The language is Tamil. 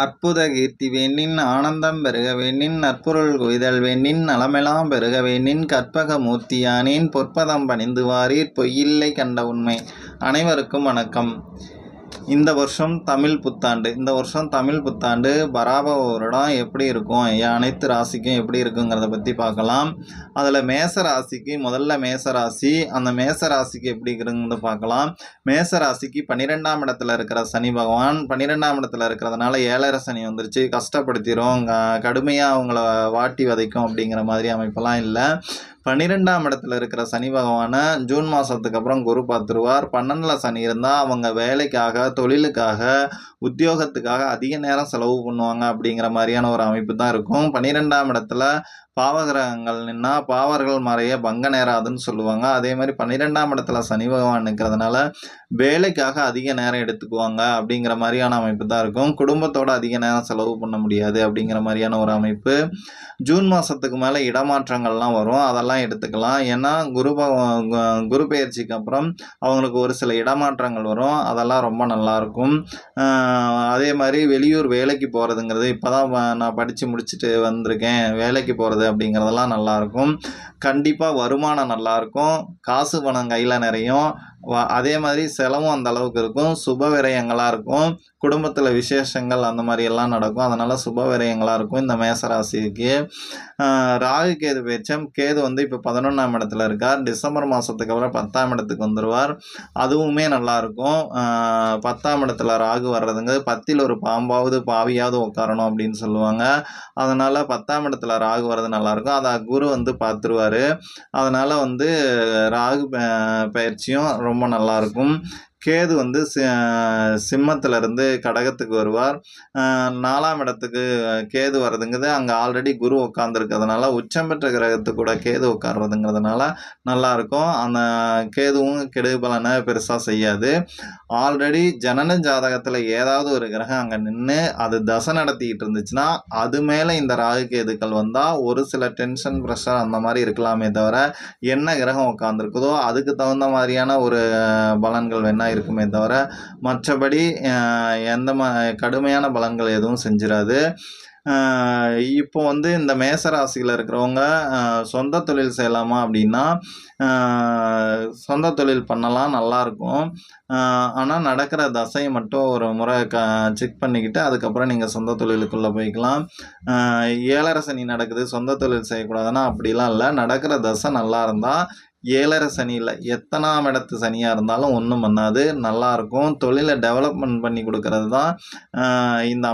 அற்புத கீர்த்தி வேண்டின் ஆனந்தம் பெருக வேண்டின் நற்பொருள் குவிதல் வேண்டின் நலமெலாம் பெருக வேண்டின் கற்பக மூர்த்தியானேன் பொற்பதம் பணிந்து வாரீர் பொய்யில்லை கண்ட உண்மை. அனைவருக்கும் வணக்கம். இந்த வருஷம் தமிழ் புத்தாண்டு பராப வருடம் எப்படி இருக்கும், அனைத்து ராசிக்கும் எப்படி இருக்குங்கிறத பற்றி பார்க்கலாம். அதில் மேச ராசிக்கு முதல்ல அந்த மேச ராசிக்கு எப்படி இருக்குங்கிறது பார்க்கலாம். மேச ராசிக்கு 12ஆம் இடத்துல இருக்கிற சனி பகவான் 12ஆம் இடத்துல இருக்கிறதுனால 7.5 சனி வந்துருச்சு. கஷ்டப்படுத்திடும், கடுமையாக அவங்கள வாட்டி வதைக்கும் அப்படிங்கிற மாதிரி அமைப்பெல்லாம் இல்லை. 12ஆம் இடத்துல இருக்கிற சனி பகவானை ஜூன் மாதத்துக்கு அப்புறம் குரு பார்த்துருவார். 12ல் சனி இருந்தால் அவங்க வேலைக்காக, தொழிலுக்காக, உத்தியோகத்துக்காக அதிக நேரம் செலவு பண்ணுவாங்க அப்படிங்கிற மாதிரியான ஒரு அமைப்பு தான் இருக்கும். 12ஆம் இடத்துல பாவகிரகங்கள் நின்னா பாவர்கள் மறைய பங்க நேராதுன்னு சொல்லுவாங்க. அதே மாதிரி 12ஆம் இடத்துல சனி பகவான் நிற்கிறதுனால வேலைக்காக அதிக நேரம் எடுத்துக்குவாங்க அப்படிங்கிற மாதிரியான அமைப்பு தான் இருக்கும். குடும்பத்தோட அதிக நேரம் செலவு பண்ண முடியாது அப்படிங்கிற மாதிரியான ஒரு அமைப்பு. ஜூன் மாதத்துக்கு மேலே இடமாற்றங்கள்லாம் வரும், அதெல்லாம் எடுத்துக்கலாம். ஏன்னா குரு பெயர்ச்சிக்கு அப்புறம் அவங்களுக்கு ஒரு சில இடமாற்றங்கள் வரும், அதெல்லாம் ரொம்ப நல்லாயிருக்கும். அதே மாதிரி வெளியூர் வேலைக்கு போகிறதுங்கிறது இப்போ தான் நான் படித்து முடிச்சுட்டு வந்திருக்கேன், வேலைக்கு போகிறது அப்படிங்கிறதெல்லாம் நல்லாயிருக்கும். கண்டிப்பாக வருமானம் நல்லாயிருக்கும், காசு பணம் கையில் நிறையும். அதே மாதிரி செலவும் அந்த அளவுக்கு இருக்கும், சுப விரயங்களாக இருக்கும், குடும்பத்தில் விசேஷங்கள் அந்த மாதிரி எல்லாம் நடக்கும். அதனால் சுப விரயங்களாக இருக்கும் இந்த மேசராசிக்கு. ராகு கேது பேச்சம். கேது இப்போ 11ஆம் இடத்துல இருக்கார். டிசம்பர் மாதத்துக்கு அப்புறம் 10ஆம் இடத்துக்கு வந்துடுவார். அதுவுமே நல்லாயிருக்கும். 10ஆம் இடத்துல ராகு வர்றதுங்க 10ல் ஒரு பாம்பாவது பாவியாவது உட்காரணும் அப்படின்னு சொல்லுவாங்க. அதனால் 10ஆம் இடத்துல ராகு வர்றது நல்லாயிருக்கும். அதை குரு பார்த்துருவார். அதனால் ராகு பயிற்சியும் ரொம்ப நல்லாயிருக்கும். கேது சிம்மத்திலிருந்து கடகத்துக்கு வருவார். 4ஆம் இடத்துக்கு கேது வர்றதுங்கிறது அங்கே ஆல்ரெடி குரு உட்காந்துருக்கிறதுனால உச்சம் பெற்ற கிரகத்துக்கு கூட கேது உட்கார்றதுங்கிறதுனால நல்லாயிருக்கும். அந்த கேதுவும் கெடு பலனை பெருசாக செய்யாது. ஆல்ரெடி ஜனன ஜாதகத்தில் ஏதாவது ஒரு கிரகம் அங்கே நின்று அது தசை நடத்திக்கிட்டு இருந்துச்சுன்னா அது மேலே இந்த ராகு கேதுக்கள் வந்தால் ஒரு சில டென்ஷன் ப்ரெஷர் அந்த மாதிரி இருக்கலாமே தவிர என்ன கிரகம் உட்காந்துருக்குதோ அதுக்கு தகுந்த மாதிரியான ஒரு பலன்கள் வேணா இருக்குமே தவிர மற்றபடி எந்த கடுமையான பலன்கள் எதுவும் செஞ்சிடாது. இப்போ இந்த மேசராசியில் இருக்கிறவங்க சொந்த தொழில் செய்யலாமா அப்படின்னா சொந்த தொழில் பண்ணலாம், நல்லாயிருக்கும். ஆனால் நடக்கிற தசையை மட்டும் ஒரு முறை செக் பண்ணிக்கிட்டு அதுக்கப்புறம் நீங்கள் சொந்த தொழிலுக்குள்ளே போய்க்கலாம். 7.5 சனி நடக்குது, சொந்த தொழில் செய்யக்கூடாதுன்னா அப்படிலாம் இல்லை. நடக்கிற தசை நல்லா இருந்தால் 7.5 சனியில் எத்தனாம் இடத்து சனியாக இருந்தாலும் ஒன்றும் பண்ணாது, நல்லாயிருக்கும். தொழிலை டெவலப்மெண்ட் பண்ணி கொடுக்கறது தான் இந்த